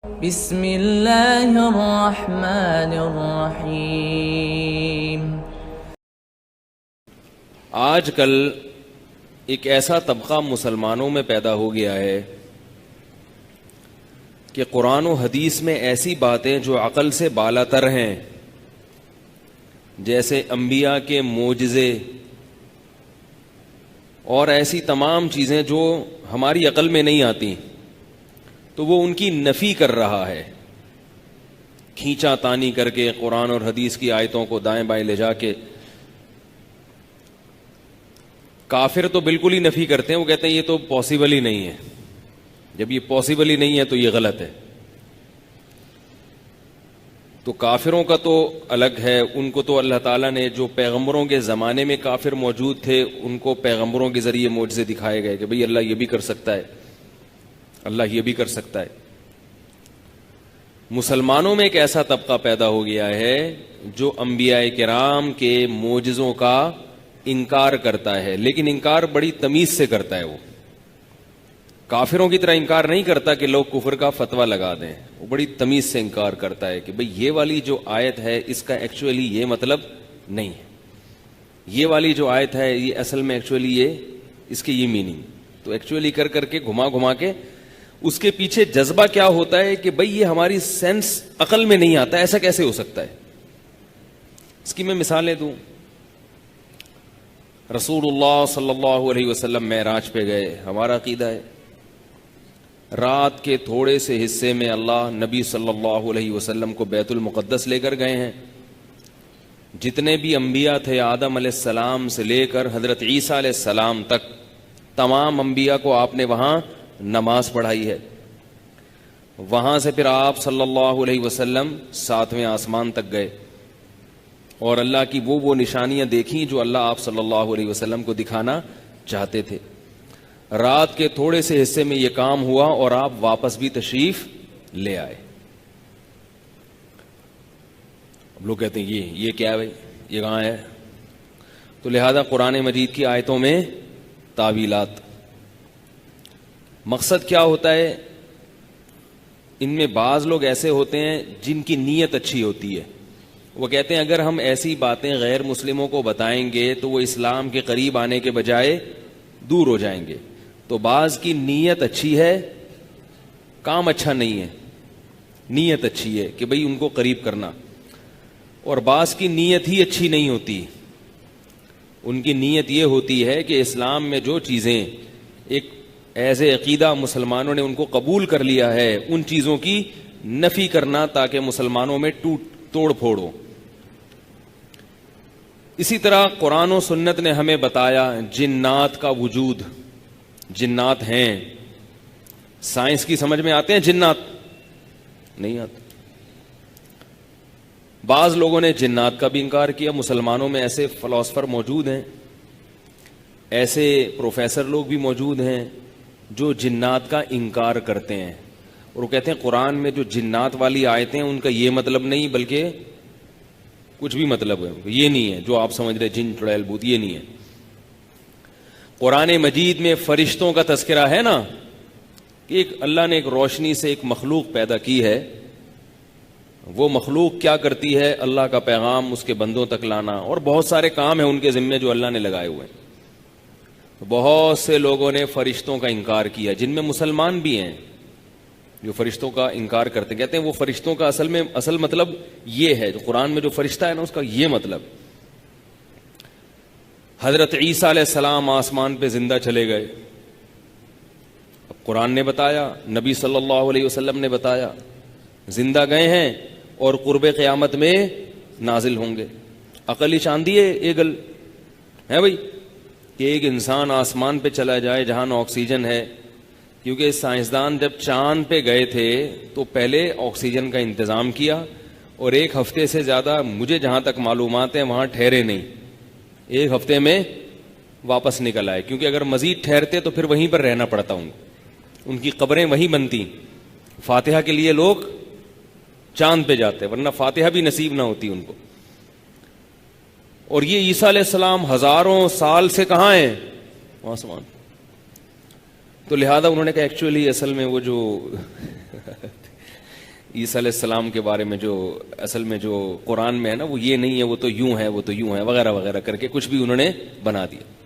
بسم اللہ الرحمن الرحیم۔ آج کل ایک ایسا طبقہ مسلمانوں میں پیدا ہو گیا ہے کہ قرآن و حدیث میں ایسی باتیں جو عقل سے بالا تر ہیں، جیسے انبیاء کے معجزے اور ایسی تمام چیزیں جو ہماری عقل میں نہیں آتی، تو وہ ان کی نفی کر رہا ہے، کھینچا تانی کر کے قرآن اور حدیث کی آیتوں کو دائیں بائیں لے جا کے۔ کافر تو بالکل ہی نفی کرتے ہیں، وہ کہتے ہیں یہ تو پاسبل ہی نہیں ہے۔ جب یہ پاسبل ہی نہیں ہے تو یہ غلط ہے۔ تو کافروں کا تو الگ ہے، ان کو تو اللہ تعالیٰ نے جو پیغمبروں کے زمانے میں کافر موجود تھے ان کو پیغمبروں کے ذریعے معجزے دکھائے گئے کہ بھئی اللہ یہ بھی کر سکتا ہے، اللہ یہ بھی کر سکتا ہے۔ مسلمانوں میں ایک ایسا طبقہ پیدا ہو گیا ہے جو انبیاء کرام کے معجزوں کا انکار کرتا ہے، لیکن انکار بڑی تمیز سے کرتا ہے۔ وہ کافروں کی طرح انکار نہیں کرتا کہ لوگ کفر کا فتویٰ لگا دیں، وہ بڑی تمیز سے انکار کرتا ہے کہ بھئی یہ والی جو آیت ہے اس کا ایکچولی یہ مطلب نہیں ہے، یہ والی جو آیت ہے یہ اصل میں ایکچولی یہ اس کی یہ میننگ۔ تو ایکچولی کر کر کے گھما گھما کے اس کے پیچھے جذبہ کیا ہوتا ہے کہ بھئی یہ ہماری سینس عقل میں نہیں آتا، ایسا کیسے ہو سکتا ہے۔ اس کی میں مثالیں دوں۔ رسول اللہ صلی اللہ علیہ وسلم معراج پہ گئے، ہمارا عقیدہ ہے رات کے تھوڑے سے حصے میں اللہ نبی صلی اللہ علیہ وسلم کو بیت المقدس لے کر گئے ہیں۔ جتنے بھی انبیاء تھے آدم علیہ السلام سے لے کر حضرت عیسیٰ علیہ السلام تک، تمام انبیاء کو آپ نے وہاں نماز پڑھائی ہے۔ وہاں سے پھر آپ صلی اللہ علیہ وسلم 7ویں آسمان تک گئے اور اللہ کی وہ نشانیاں دیکھیں جو اللہ آپ صلی اللہ علیہ وسلم کو دکھانا چاہتے تھے۔ رات کے تھوڑے سے حصے میں یہ کام ہوا اور آپ واپس بھی تشریف لے آئے۔ اب لوگ کہتے ہیں یہ کیا ہے بھائی، یہ کہاں ہے؟ تو لہذا قرآن مجید کی آیتوں میں تعویلات۔ مقصد کیا ہوتا ہے؟ ان میں بعض لوگ ایسے ہوتے ہیں جن کی نیت اچھی ہوتی ہے، وہ کہتے ہیں اگر ہم ایسی باتیں غیر مسلموں کو بتائیں گے تو وہ اسلام کے قریب آنے کے بجائے دور ہو جائیں گے۔ تو بعض کی نیت اچھی ہے، کام اچھا نہیں ہے، نیت اچھی ہے کہ بھئی ان کو قریب کرنا، اور بعض کی نیت ہی اچھی نہیں ہوتی، ان کی نیت یہ ہوتی ہے کہ اسلام میں جو چیزیں ایک ایز اے عقیدہ مسلمانوں نے ان کو قبول کر لیا ہے ان چیزوں کی نفی کرنا تاکہ مسلمانوں میں توڑ پھوڑ ہو۔ اسی طرح قرآن و سنت نے ہمیں بتایا جنات کا وجود، جنات ہیں۔ سائنس کی سمجھ میں آتے ہیں جنات؟ نہیں آتے۔ بعض لوگوں نے جنات کا بھی انکار کیا۔ مسلمانوں میں ایسے فلاسفر موجود ہیں، ایسے پروفیسر لوگ بھی موجود ہیں جو جنات کا انکار کرتے ہیں، اور وہ کہتے ہیں قرآن میں جو جنات والی آیتیں ان کا یہ مطلب نہیں بلکہ کچھ بھی مطلب ہے، یہ نہیں ہے جو آپ سمجھ رہے جن چڑیل بھوت، یہ نہیں ہے۔ قرآن مجید میں فرشتوں کا تذکرہ ہے نا، کہ ایک اللہ نے ایک روشنی سے ایک مخلوق پیدا کی ہے، وہ مخلوق کیا کرتی ہے؟ اللہ کا پیغام اس کے بندوں تک لانا، اور بہت سارے کام ہیں ان کے ذمے جو اللہ نے لگائے ہوئے ہیں۔ بہت سے لوگوں نے فرشتوں کا انکار کیا، جن میں مسلمان بھی ہیں جو فرشتوں کا انکار کرتے، کہتے ہیں وہ فرشتوں کا اصل مطلب یہ ہے، جو قرآن میں جو فرشتہ ہے نا اس کا یہ مطلب۔ حضرت عیسیٰ علیہ السلام آسمان پہ زندہ چلے گئے، اب قرآن نے بتایا، نبی صلی اللہ علیہ وسلم نے بتایا، زندہ گئے ہیں اور قرب قیامت میں نازل ہوں گے۔ عقل ہی چاندی ہے ایگل ہے بھائی کہ ایک انسان آسمان پہ چلا جائے جہاں نہ آکسیجن ہے، کیونکہ سائنسدان جب چاند پہ گئے تھے تو پہلے آکسیجن کا انتظام کیا، اور 1 ہفتے سے زیادہ مجھے جہاں تک معلومات ہیں وہاں ٹھہرے نہیں، 1 ہفتے میں واپس نکل آئے، کیونکہ اگر مزید ٹھہرتے تو پھر وہیں پر رہنا پڑتا، ان کی قبریں وہیں بنتی۔ فاتحہ کے لیے لوگ چاند پہ جاتے، ورنہ فاتحہ بھی نصیب نہ ہوتی ان کو۔ اور یہ عیسیٰ علیہ السلام ہزاروں سال سے کہاں ہیں؟ آسمان۔ تو لہذا انہوں نے کہا ایکچولی اصل میں وہ جو عیسیٰ علیہ السلام کے بارے میں جو اصل میں جو قرآن میں ہے نا وہ یہ نہیں ہے، وہ تو یوں ہے، وہ تو یوں ہے، وغیرہ وغیرہ کر کے کچھ بھی انہوں نے بنا دیا.